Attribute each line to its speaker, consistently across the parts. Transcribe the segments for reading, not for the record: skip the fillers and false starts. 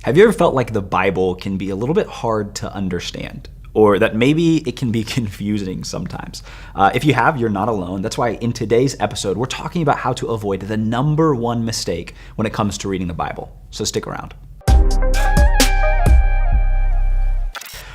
Speaker 1: Have you ever felt like the Bible can be a little bit hard to understand? Or that maybe it can be confusing sometimes? If you have, you're not alone. That's why in today's episode, we're talking about how to avoid the number one mistake when it comes to reading the Bible. So stick around.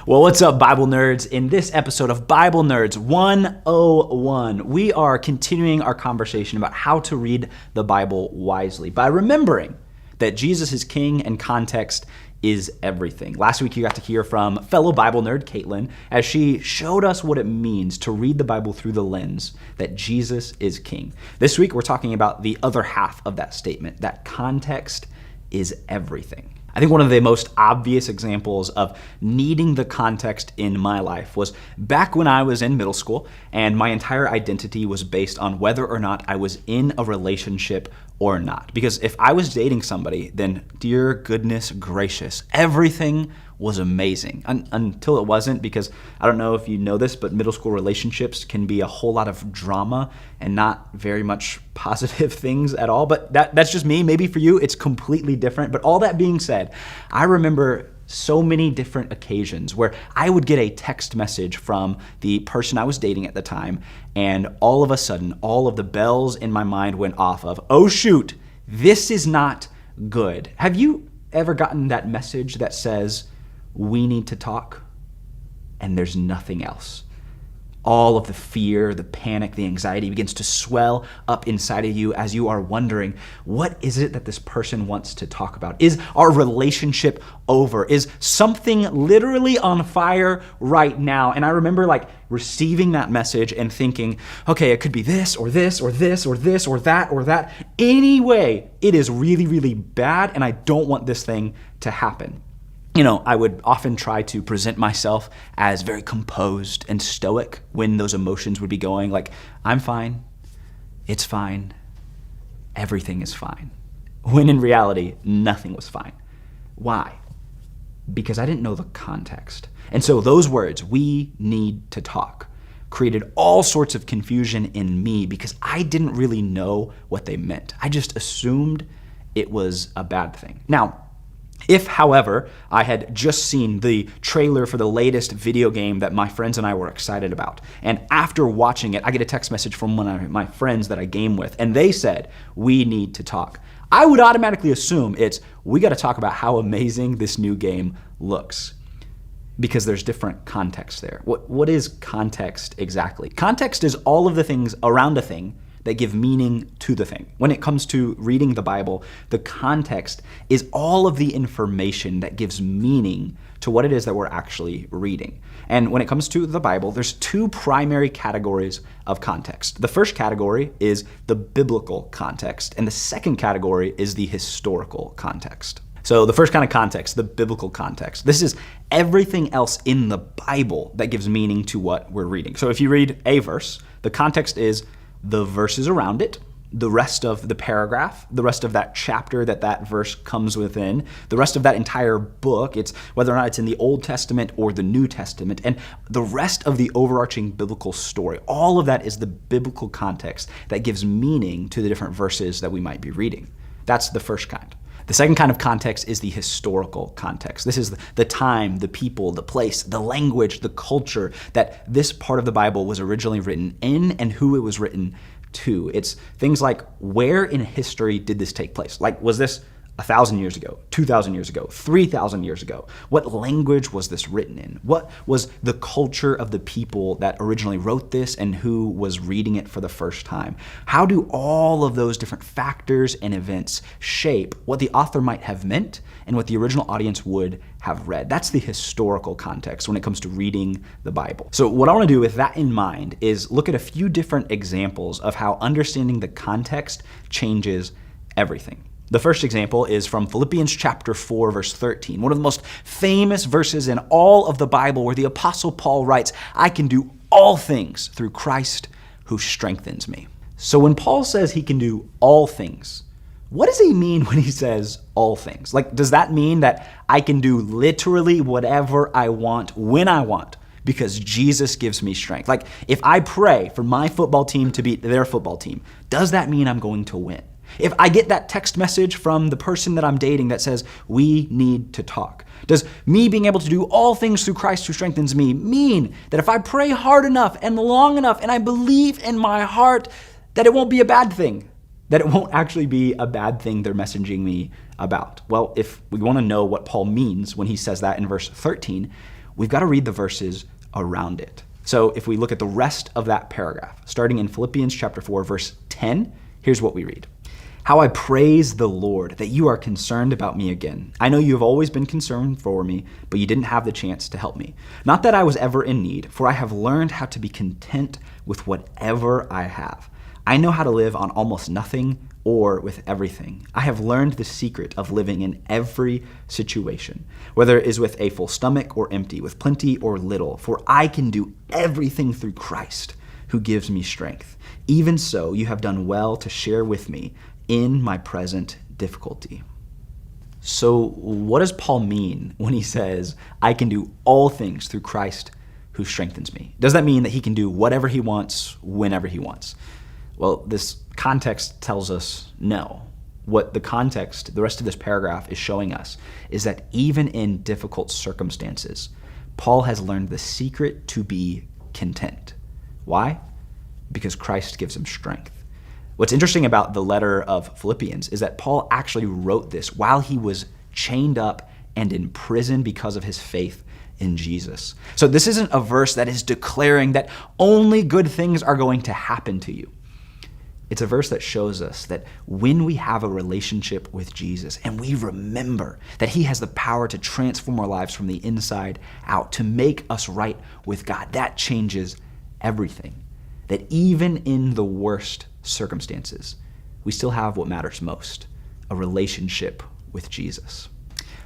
Speaker 1: Well, what's up, Bible nerds? In this episode of Bible Nerds 101, we are continuing our conversation about how to read the Bible wisely by remembering that Jesus is king and context is everything. Last week, you got to hear from fellow Bible nerd Caitlin as she showed us what it means to read the Bible through the lens that Jesus is king. This week, we're talking about the other half of that statement, that context is everything. I think one of the most obvious examples of needing the context in my life was back when I was in middle school and my entire identity was based on whether or not I was in a relationship or not. Because if I was dating somebody, then dear goodness gracious, everything was amazing until it wasn't, because I don't know if you know this, but middle school relationships can be a whole lot of drama and not very much positive things at all. But that's just me. Maybe for you, it's completely different. But all that being said, I remember so many different occasions where I would get a text message from the person I was dating at the time, and all of a sudden, all of the bells in my mind went off of, oh shoot, this is not good. Have you ever gotten that message that says, we need to talk, and there's nothing else? All of the fear, the panic, the anxiety begins to swell up inside of you as you are wondering, what is it that this person wants to talk about? Is our relationship over? Is something literally on fire right now? And I remember receiving that message and thinking, okay, it could be this or this or this or this or that or that. Anyway, it is really, really bad, and I don't want this thing to happen. You know, I would often try to present myself as very composed and stoic when those emotions would be going, like, I'm fine, it's fine, everything is fine. When in reality, nothing was fine. Why? Because I didn't know the context. And so those words, we need to talk, created all sorts of confusion in me because I didn't really know what they meant. I just assumed it was a bad thing. Now, if, however, I had just seen the trailer for the latest video game that my friends and I were excited about, and after watching it, I get a text message from one of my friends that I game with, and they said, we need to talk, I would automatically assume it's, we got to talk about how amazing this new game looks. Because there's different context there. What is context exactly? Context is all of the things around a thing that give meaning to the thing. When it comes to reading the Bible, the context is all of the information that gives meaning to what it is that we're actually reading. And when it comes to the Bible, there's two primary categories of context. The first category is the biblical context, and the second category is the historical context. So the first kind of context, the biblical context, this is everything else in the Bible that gives meaning to what we're reading. So if you read a verse, the context is the verses around it, the rest of the paragraph, the rest of that chapter that verse comes within, the rest of that entire book, it's whether or not it's in the Old Testament or the New Testament, and the rest of the overarching biblical story. All of that is the biblical context that gives meaning to the different verses that we might be reading. That's the first kind. The second kind of context is the historical context. This is the time, the people, the place, the language, the culture that this part of the Bible was originally written in and who it was written to. It's things like, where in history did this take place? Like, was this 1,000 years ago, 2,000 years ago, 3,000 years ago? What language was this written in? What was the culture of the people that originally wrote this and who was reading it for the first time? How do all of those different factors and events shape what the author might have meant and what the original audience would have read? That's the historical context when it comes to reading the Bible. So what I want to do with that in mind is look at a few different examples of how understanding the context changes everything. The first example is from Philippians chapter 4, verse 13, one of the most famous verses in all of the Bible where the Apostle Paul writes, I can do all things through Christ who strengthens me. So when Paul says he can do all things, what does he mean when he says all things? Like, does that mean that I can do literally whatever I want when I want because Jesus gives me strength? Like, if I pray for my football team to beat their football team, does that mean I'm going to win? If I get that text message from the person that I'm dating that says, we need to talk, does me being able to do all things through Christ who strengthens me mean that if I pray hard enough and long enough and I believe in my heart that it won't be a bad thing, that it won't actually be a bad thing they're messaging me about? Well, if we want to know what Paul means when he says that in verse 13, we've got to read the verses around it. So if we look at the rest of that paragraph, starting in Philippians chapter 4, verse 10, here's what we read. How I praise the Lord that you are concerned about me again. I know you have always been concerned for me, but you didn't have the chance to help me. Not that I was ever in need, for I have learned how to be content with whatever I have. I know how to live on almost nothing or with everything. I have learned the secret of living in every situation, whether it is with a full stomach or empty, with plenty or little, for I can do everything through Christ who gives me strength. Even so, you have done well to share with me in my present difficulty. So what does Paul mean when he says, I can do all things through Christ who strengthens me? Does that mean that he can do whatever he wants, whenever he wants? Well, this context tells us no. What the context, the rest of this paragraph is showing us is that even in difficult circumstances, Paul has learned the secret to be content. Why? Because Christ gives him strength. What's interesting about the letter of Philippians is that Paul actually wrote this while he was chained up and in prison because of his faith in Jesus. So this isn't a verse that is declaring that only good things are going to happen to you. It's a verse that shows us that when we have a relationship with Jesus and we remember that he has the power to transform our lives from the inside out, to make us right with God, that changes everything. That even in the worst circumstances, we still have what matters most, a relationship with Jesus.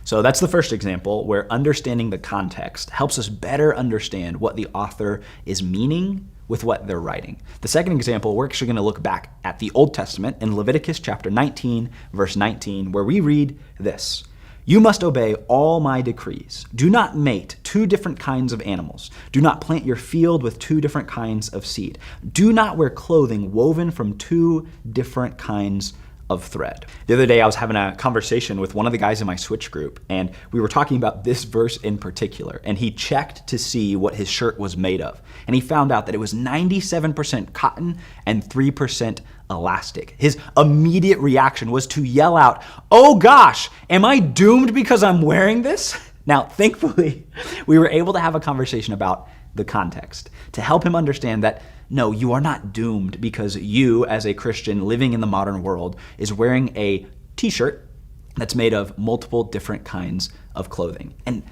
Speaker 1: So that's the first example where understanding the context helps us better understand what the author is meaning with what they're writing. The second example, we're actually going to look back at the Old Testament in Leviticus chapter 19, verse 19, where we read this. You must obey all my decrees. Do not mate two different kinds of animals. Do not plant your field with two different kinds of seed. Do not wear clothing woven from two different kinds of thread. The other day I was having a conversation with one of the guys in my Switch group, and we were talking about this verse in particular, and he checked to see what his shirt was made of, and he found out that it was 97% cotton and 3% elastic. His immediate reaction was to yell out, "Oh gosh, am I doomed because I'm wearing this?" Now, thankfully, we were able to have a conversation about the context to help him understand that no, you are not doomed because you, as a Christian living in the modern world, is wearing a t-shirt that's made of multiple different kinds of clothing. And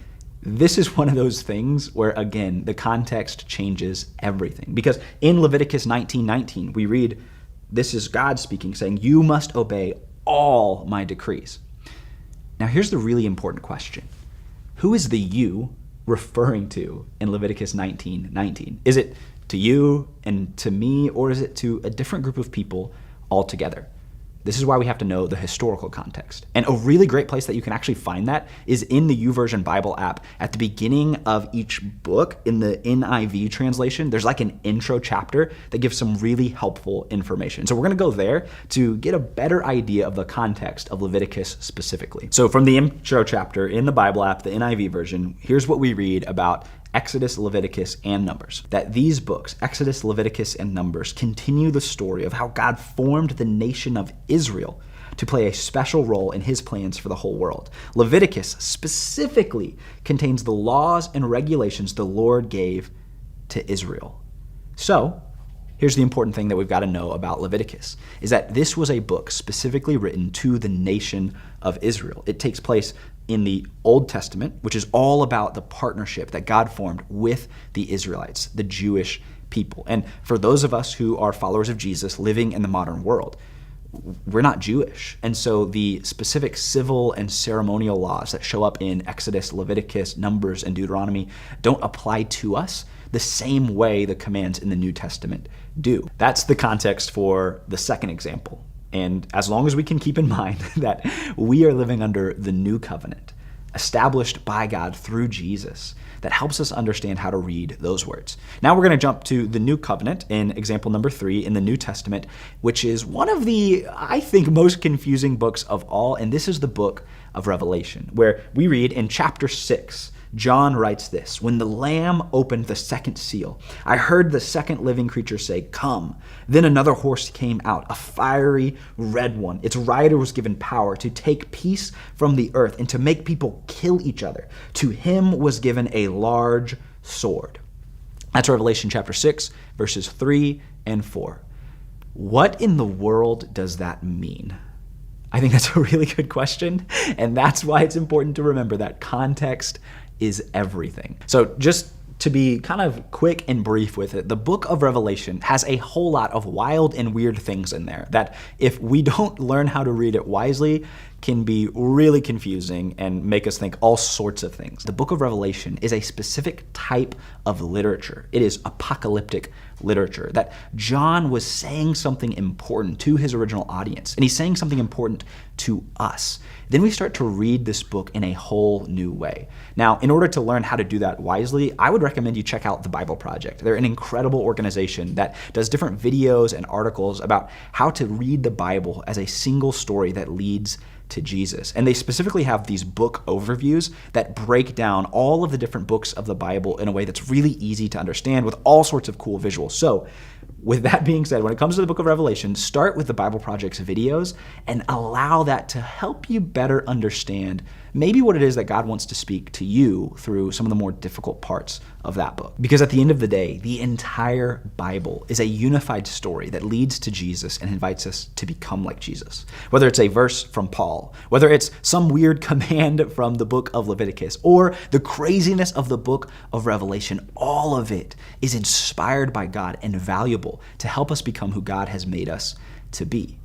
Speaker 1: this is one of those things where, again, the context changes everything. Because in Leviticus 19:19, we read, this is God speaking, saying, you must obey all my decrees. Now, here's the really important question. Who is the you referring to in Leviticus 19:19? Is it to you and to me, or is it to a different group of people altogether? This is why we have to know the historical context. And a really great place that you can actually find that is in the YouVersion Bible app. At the beginning of each book, in the NIV translation, there's like an intro chapter that gives some really helpful information. So we're gonna go there to get a better idea of the context of Leviticus specifically. So from the intro chapter in the Bible app, the NIV version, here's what we read about Exodus, Leviticus, and Numbers. That these books, Exodus, Leviticus, and Numbers, continue the story of how God formed the nation of Israel to play a special role in his plans for the whole world. Leviticus specifically contains the laws and regulations the Lord gave to Israel. So, here's the important thing that we've got to know about Leviticus, is that this was a book specifically written to the nation of Israel. It takes place in the Old Testament, which is all about the partnership that God formed with the Israelites, the Jewish people. And for those of us who are followers of Jesus living in the modern world, we're not Jewish. And so the specific civil and ceremonial laws that show up in Exodus, Leviticus, Numbers, and Deuteronomy don't apply to us the same way the commands in the New Testament do. That's the context for the second example. And as long as we can keep in mind that we are living under the new covenant, established by God through Jesus that helps us understand how to read those words. Now we're going to jump to the New Covenant in example number 3 in the New Testament, which is one of the, I think, most confusing books of all, and this is the book of Revelation, where we read in chapter 6, John writes this: "When the Lamb opened the second seal, I heard the second living creature say, 'Come.' Then another horse came out, a fiery red one. Its rider was given power to take peace from the earth and to make people kill each other. To him was given a large sword." That's Revelation chapter 6, verses 3 and 4. What in the world does that mean? I think that's a really good question, and that's why it's important to remember that context is everything. So just to be kind of quick and brief with it, the book of Revelation has a whole lot of wild and weird things in there that, if we don't learn how to read it wisely, can be really confusing and make us think all sorts of things. The book of Revelation is a specific type of literature. It is apocalyptic literature, that John was saying something important to his original audience, and he's saying something important to us. Then we start to read this book in a whole new way. Now, in order to learn how to do that wisely, I would recommend you check out the Bible Project. They're an incredible organization that does different videos and articles about how to read the Bible as a single story that leads to Jesus. And they specifically have these book overviews that break down all of the different books of the Bible in a way that's really easy to understand with all sorts of cool visuals. So with that being said, when it comes to the book of Revelation, start with the Bible Project's videos and allow that to help you better understand maybe what it is that God wants to speak to you through some of the more difficult parts of that book. Because at the end of the day, the entire Bible is a unified story that leads to Jesus and invites us to become like Jesus. Whether it's a verse from Paul, whether it's some weird command from the book of Leviticus, or the craziness of the book of Revelation, all of it is inspired by God and valuable to help us become who God has made us to be.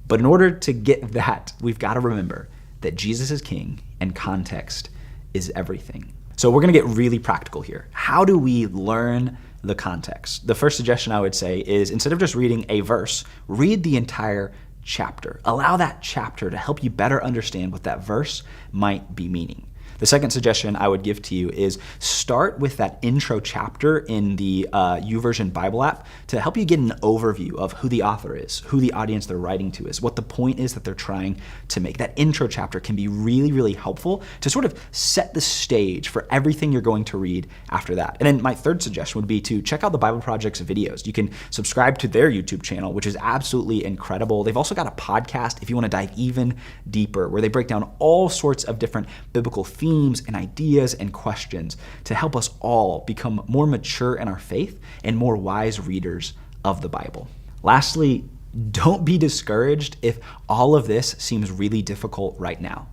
Speaker 1: But in order to get that, we've got to remember that Jesus is king and context is everything. So we're going to get really practical here. How do we learn the context? The first suggestion I would say is, instead of just reading a verse, read the entire chapter. Allow that chapter to help you better understand what that verse might be meaning. The second suggestion I would give to you is start with that intro chapter in the YouVersion Bible app to help you get an overview of who the author is, who the audience they're writing to is, what the point is that they're trying to make. That intro chapter can be really, really helpful to sort of set the stage for everything you're going to read after that. And then my third suggestion would be to check out the Bible Project's videos. You can subscribe to their YouTube channel, which is absolutely incredible. They've also got a podcast if you want to dive even deeper, where they break down all sorts of different biblical themes and ideas and questions to help us all become more mature in our faith and more wise readers of the Bible. Lastly, don't be discouraged if all of this seems really difficult right now.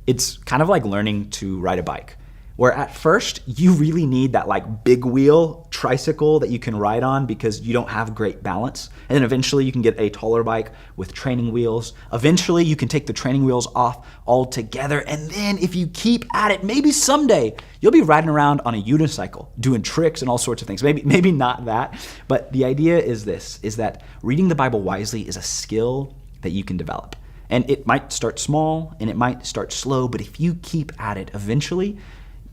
Speaker 1: It's kind of like learning to ride a bike, where at first you really need that like big wheel tricycle that you can ride on because you don't have great balance. And then eventually you can get a taller bike with training wheels. Eventually you can take the training wheels off altogether. And then if you keep at it, maybe someday you'll be riding around on a unicycle, doing tricks and all sorts of things. Maybe not that, but the idea is this, is that reading the Bible wisely is a skill that you can develop. And it might start small and it might start slow, but if you keep at it, eventually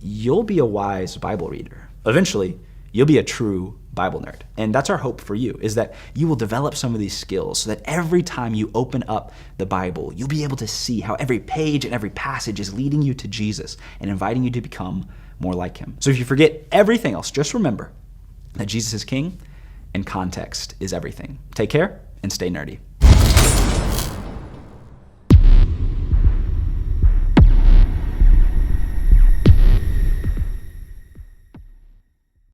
Speaker 1: you'll be a wise Bible reader. Eventually, you'll be a true Bible nerd. And that's our hope for you, is that you will develop some of these skills so that every time you open up the Bible, you'll be able to see how every page and every passage is leading you to Jesus and inviting you to become more like him. So if you forget everything else, just remember that Jesus is king and context is everything. Take care and stay nerdy.